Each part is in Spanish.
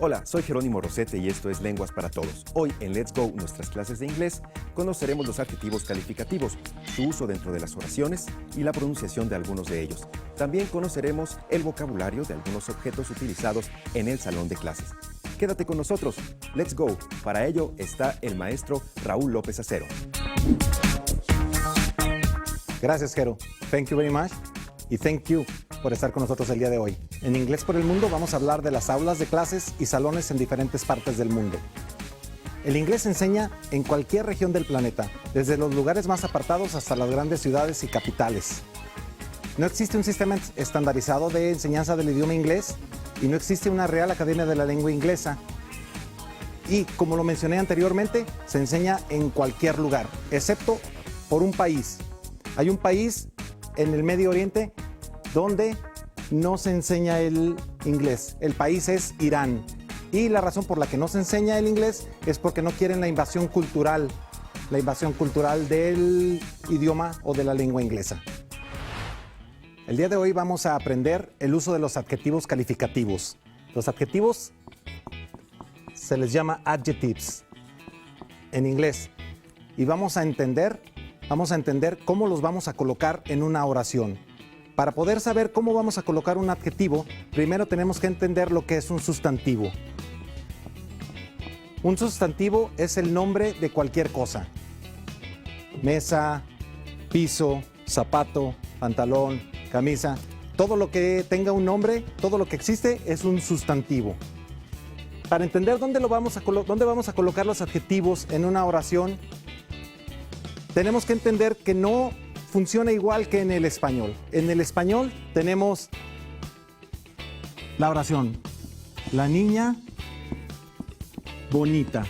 Hola, soy Jerónimo Rosete y esto es Lenguas para Todos. Hoy en Let's Go, nuestras clases de inglés, conoceremos los adjetivos calificativos, su uso dentro de las oraciones y la pronunciación de algunos de ellos. También conoceremos el vocabulario de algunos objetos utilizados en el salón de clases. Quédate con nosotros. Let's Go. Para ello está el maestro Raúl López Acero. Gracias, Jero. Thank you very much. Y thank you por estar con nosotros el día de hoy. En Inglés por el Mundo vamos a hablar de las aulas de clases y salones en diferentes partes del mundo. El inglés se enseña en cualquier región del planeta, desde los lugares más apartados hasta las grandes ciudades y capitales. No existe un sistema estandarizado de enseñanza del idioma inglés y no existe una Real Academia de la Lengua Inglesa. Y, como lo mencioné anteriormente, se enseña en cualquier lugar, excepto por un país. Hay un país en el Medio Oriente donde no se enseña el inglés. El país es Irán. Y la razón por la que no se enseña el inglés es porque no quieren la invasión cultural del idioma o de la lengua inglesa. El día de hoy vamos a aprender el uso de los adjetivos calificativos. Los adjetivos se les llama adjectives en inglés. Y vamos a entender cómo los vamos a colocar en una oración. Para poder saber cómo vamos a colocar un adjetivo, primero tenemos que entender lo que es un sustantivo. Un sustantivo es el nombre de cualquier cosa. Mesa, piso, zapato, pantalón, camisa. Todo lo que tenga un nombre, todo lo que existe es un sustantivo. Para entender dónde vamos a colocar los adjetivos en una oración, tenemos que entender que no funciona igual que en el español. En el español tenemos la oración: la niña bonita.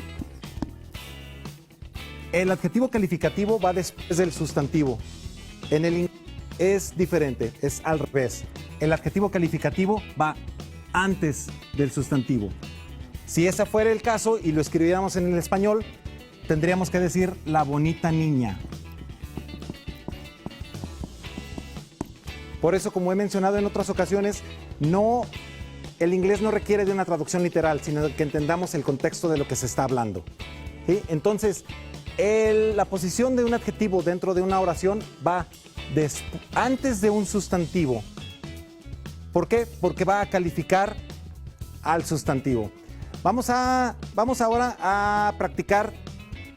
El adjetivo calificativo va después del sustantivo. En el inglés es diferente, es al revés. El adjetivo calificativo va antes del sustantivo. Si ese fuera el caso y lo escribiéramos en el español, tendríamos que decir la bonita niña. Por eso, como he mencionado en otras ocasiones, el inglés no requiere de una traducción literal, sino que entendamos el contexto de lo que se está hablando. ¿Sí? Entonces, la posición de un adjetivo dentro de una oración va antes de un sustantivo. ¿Por qué? Porque va a calificar al sustantivo. Vamos ahora a practicar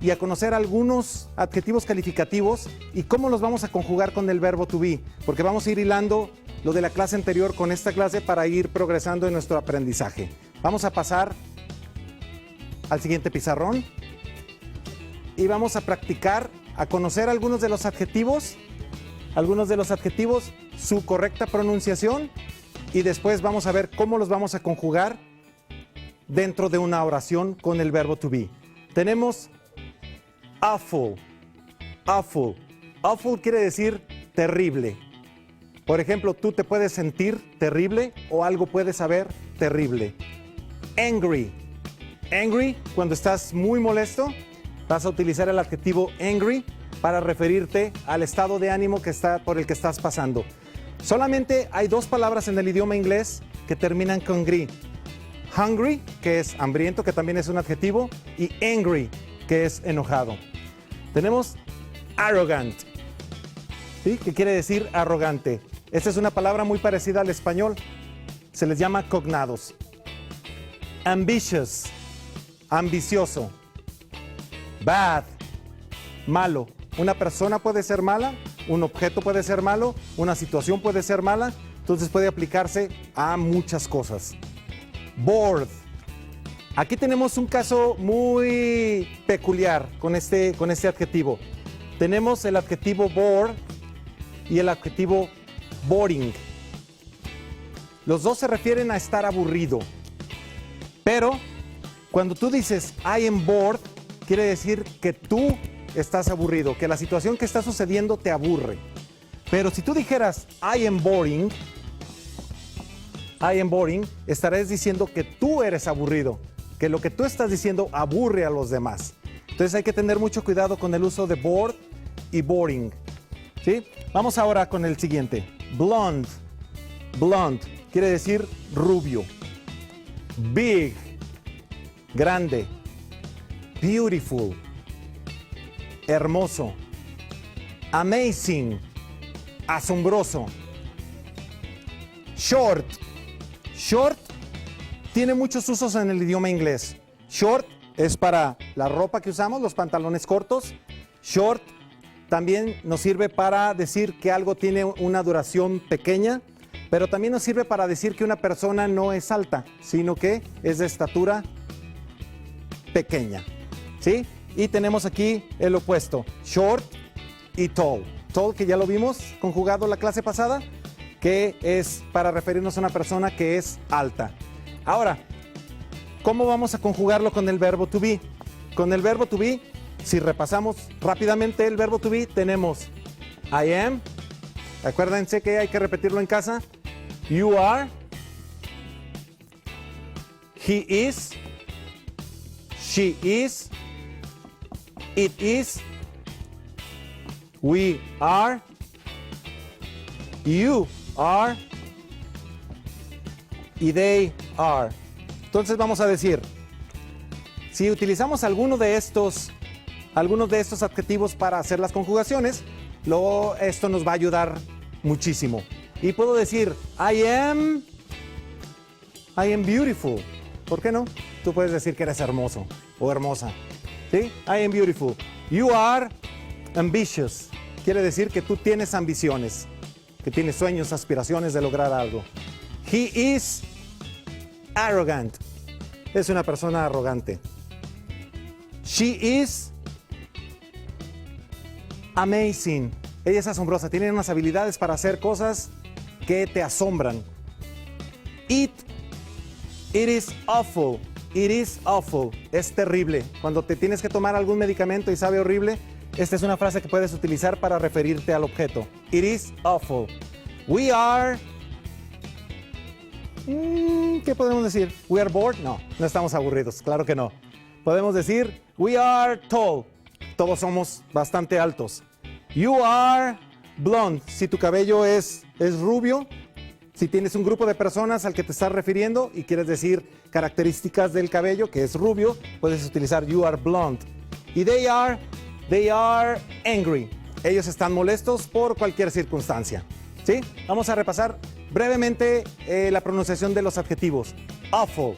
y a conocer algunos adjetivos calificativos y cómo los vamos a conjugar con el verbo to be, porque vamos a ir hilando lo de la clase anterior con esta clase para ir progresando en nuestro aprendizaje. Vamos a pasar al siguiente pizarrón y vamos a practicar, a conocer algunos de los adjetivos, su correcta pronunciación, y después vamos a ver cómo los vamos a conjugar dentro de una oración con el verbo to be. Tenemos awful. Awful quiere decir terrible. Por ejemplo, tú te puedes sentir terrible o algo puedes saber terrible. Angry. Angry, cuando estás muy molesto, vas a utilizar el adjetivo angry para referirte al estado de ánimo por el que estás pasando. Solamente hay dos palabras en el idioma inglés que terminan con gri. Hungry, que es hambriento, que también es un adjetivo, y angry, que es enojado. Tenemos arrogant, ¿sí? Que quiere decir arrogante. Esta es una palabra muy parecida al español. Se les llama cognados. Ambitious, ambicioso. Bad, malo. Una persona puede ser mala, un objeto puede ser malo, una situación puede ser mala, entonces puede aplicarse a muchas cosas. Bored. Aquí tenemos un caso muy peculiar con este adjetivo. Tenemos el adjetivo bored y el adjetivo boring. Los dos se refieren a estar aburrido. Pero cuando tú dices I am bored, quiere decir que tú estás aburrido, que la situación que está sucediendo te aburre. Pero si tú dijeras I am boring, estarás diciendo que tú eres aburrido, que lo que tú estás diciendo aburre a los demás. Entonces hay que tener mucho cuidado con el uso de bored y boring. ¿Sí? Vamos ahora con el siguiente. Blonde. Blonde quiere decir rubio. Big grande, beautiful, hermoso, amazing, asombroso, short. Short tiene muchos usos en el idioma inglés. Short es para la ropa que usamos, los pantalones cortos. Short también nos sirve para decir que algo tiene una duración pequeña, pero también nos sirve para decir que una persona no es alta, sino que es de estatura pequeña, ¿sí? Y tenemos aquí el opuesto, short y tall. Tall, que ya lo vimos conjugado la clase pasada, que es para referirnos a una persona que es alta. Ahora, ¿cómo vamos a conjugarlo con el verbo to be? Con el verbo to be, si repasamos rápidamente el verbo to be, tenemos I am. Acuérdense que hay que repetirlo en casa. You are. He is. She is. It is. We are. You are. Y they are. Entonces vamos a decir, si utilizamos alguno de estos adjetivos para hacer las conjugaciones, esto nos va a ayudar muchísimo. Y puedo decir, I am beautiful. ¿Por qué no? Tú puedes decir que eres hermoso o hermosa. ¿Sí? I am beautiful. You are ambitious. Quiere decir que tú tienes ambiciones, que tienes sueños, aspiraciones de lograr algo. He is arrogant. Es una persona arrogante. She is amazing. Ella es asombrosa. Tiene unas habilidades para hacer cosas que te asombran. It is awful. It is awful. Es terrible. Cuando te tienes que tomar algún medicamento y sabe horrible, esta es una frase que puedes utilizar para referirte al objeto. It is awful. We are... ¿Qué podemos decir? We are bored? No, no estamos aburridos, claro que no. Podemos decir, we are tall. Todos somos bastante altos. You are blonde. Si tu cabello es rubio, si tienes un grupo de personas al que te estás refiriendo y quieres decir características del cabello, que es rubio, puedes utilizar you are blonde. Y they are angry. Ellos están molestos por cualquier circunstancia. ¿Sí? Vamos a repasar brevemente la pronunciación de los adjetivos. Awful,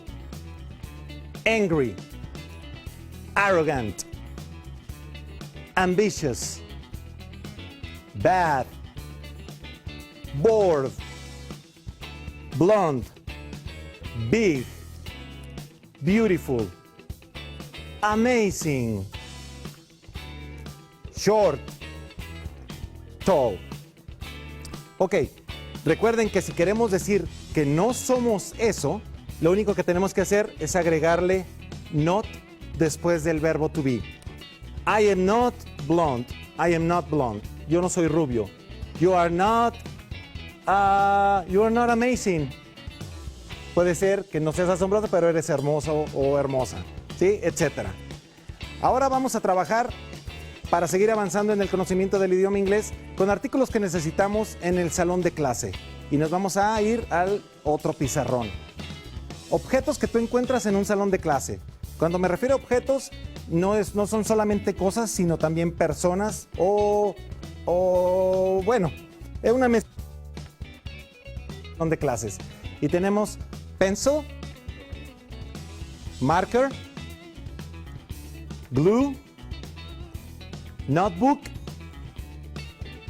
angry, arrogant, ambitious, bad, bored, blonde, big, beautiful, amazing, short, tall. Ok, recuerden que si queremos decir que no somos eso, lo único que tenemos que hacer es agregarle not después del verbo to be. I am not blonde. I am not blonde. Yo no soy rubio. You are not amazing. Puede ser que no seas asombroso, pero eres hermoso o hermosa, ¿sí? Etcétera. Ahora vamos a trabajar para seguir avanzando en el conocimiento del idioma inglés con artículos que necesitamos en el salón de clase. Y nos vamos a ir al otro pizarrón. Objetos que tú encuentras en un salón de clase. Cuando me refiero a objetos, no son solamente cosas, sino también personas o bueno, es una mezcla de clases. Y tenemos pencil, marker, glue, notebook,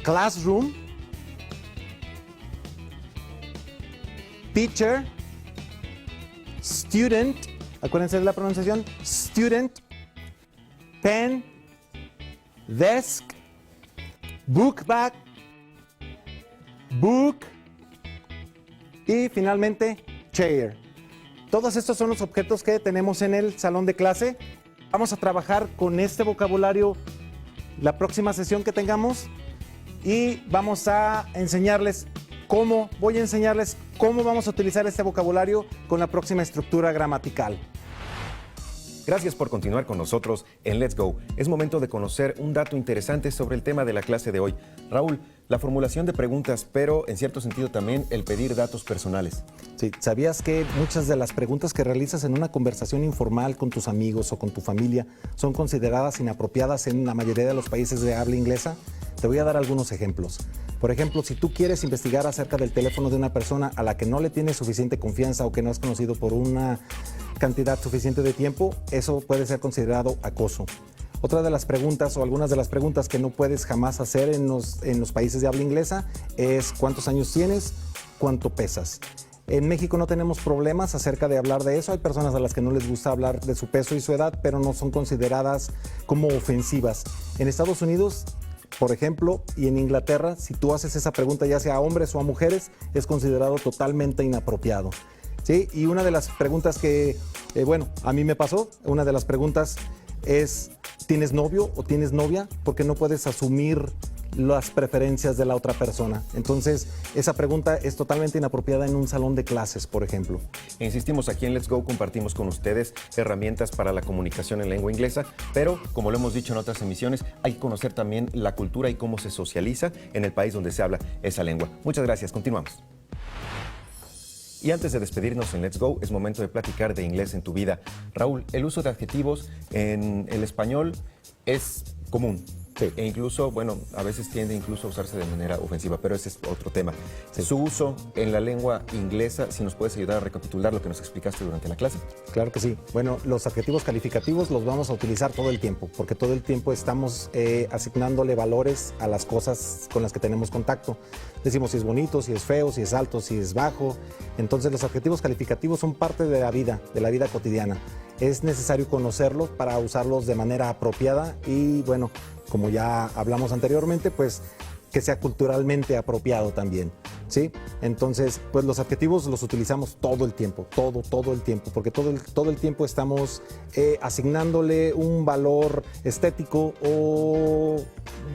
classroom, teacher, student, acuérdense de la pronunciación, student, pen, desk, book bag, book y finalmente chair. Todos estos son los objetos que tenemos en el salón de clase. Vamos a trabajar con este vocabulario la próxima sesión que tengamos y vamos a enseñarles voy a enseñarles cómo vamos a utilizar este vocabulario con la próxima estructura gramatical. Gracias por continuar con nosotros en Let's Go. Es momento de conocer un dato interesante sobre el tema de la clase de hoy. Raúl, la formulación de preguntas, pero en cierto sentido también el pedir datos personales. Sí, ¿sabías que muchas de las preguntas que realizas en una conversación informal con tus amigos o con tu familia son consideradas inapropiadas en la mayoría de los países de habla inglesa? Te voy a dar algunos ejemplos. Por ejemplo, si tú quieres investigar acerca del teléfono de una persona a la que no le tienes suficiente confianza o que no has conocido por una cantidad suficiente de tiempo, eso puede ser considerado acoso. Otra de las preguntas o algunas de las preguntas que no puedes jamás hacer en los países de habla inglesa es ¿cuántos años tienes? ¿Cuánto pesas? En México no tenemos problemas acerca de hablar de eso. Hay personas a las que no les gusta hablar de su peso y su edad, pero no son consideradas como ofensivas. En Estados Unidos, por ejemplo, y en Inglaterra, si tú haces esa pregunta ya sea a hombres o a mujeres, es considerado totalmente inapropiado. ¿Sí? Y una de las preguntas que, a mí me pasó, una de las preguntas es, ¿tienes novio o tienes novia? Porque no puedes asumir las preferencias de la otra persona. Entonces, esa pregunta es totalmente inapropiada en un salón de clases, por ejemplo. Insistimos, aquí en Let's Go compartimos con ustedes herramientas para la comunicación en lengua inglesa, pero como lo hemos dicho en otras emisiones, hay que conocer también la cultura y cómo se socializa en el país donde se habla esa lengua. Muchas gracias, continuamos. Y antes de despedirnos en Let's Go, es momento de platicar de inglés en tu vida. Raúl, el uso de adjetivos en el español es común. Sí. E incluso, a veces tiende incluso a usarse de manera ofensiva, pero ese es otro tema. Sí. Su uso en la lengua inglesa, si nos puedes ayudar a recapitular lo que nos explicaste durante la clase. Claro que sí. Bueno, los adjetivos calificativos los vamos a utilizar todo el tiempo, porque todo el tiempo estamos asignándole valores a las cosas con las que tenemos contacto. Decimos si es bonito, si es feo, si es alto, si es bajo. Entonces los adjetivos calificativos son parte de la vida cotidiana. Es necesario conocerlos para usarlos de manera apropiada y como ya hablamos anteriormente, pues que sea culturalmente apropiado también, ¿sí? Entonces, pues los adjetivos los utilizamos todo el tiempo, todo el tiempo, porque todo el tiempo estamos asignándole un valor estético o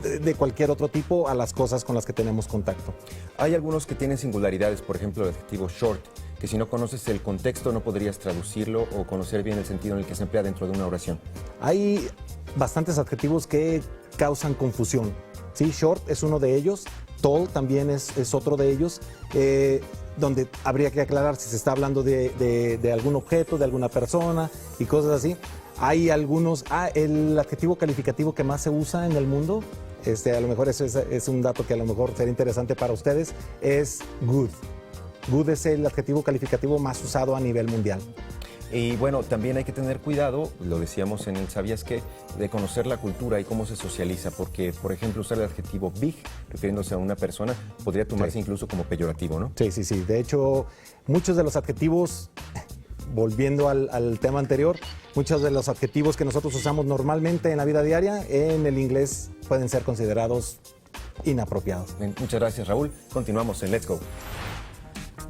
de cualquier otro tipo a las cosas con las que tenemos contacto. Hay algunos que tienen singularidades, por ejemplo, el adjetivo short, que si no conoces el contexto no podrías traducirlo o conocer bien el sentido en el que se emplea dentro de una oración. Hay bastantes adjetivos que causan confusión. Sí, short es uno de ellos, tall también es otro de ellos, donde habría que aclarar si se está hablando de algún objeto, de alguna persona y cosas así. Hay algunos, el adjetivo calificativo que más se usa en el mundo, a lo mejor eso es un dato que a lo mejor sería interesante para ustedes, es good. Good es el adjetivo calificativo más usado a nivel mundial. Y también hay que tener cuidado, lo decíamos en el ¿Sabías qué?, de conocer la cultura y cómo se socializa, porque, por ejemplo, usar el adjetivo big, refiriéndose a una persona, podría tomarse incluso como peyorativo, ¿no? Sí. De hecho, muchos de los adjetivos, volviendo al tema anterior, muchos de los adjetivos que nosotros usamos normalmente en la vida diaria, en el inglés pueden ser considerados inapropiados. Bien, muchas gracias, Raúl. Continuamos en Let's Go.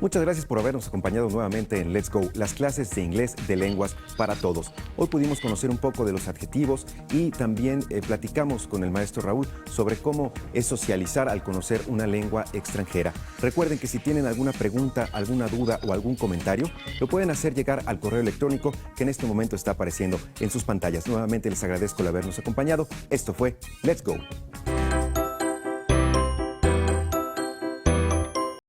Muchas gracias por habernos acompañado nuevamente en Let's Go, las clases de inglés de lenguas para todos. Hoy pudimos conocer un poco de los adjetivos y también platicamos con el maestro Raúl sobre cómo es socializar al conocer una lengua extranjera. Recuerden que si tienen alguna pregunta, alguna duda o algún comentario, lo pueden hacer llegar al correo electrónico que en este momento está apareciendo en sus pantallas. Nuevamente les agradezco el habernos acompañado. Esto fue Let's Go.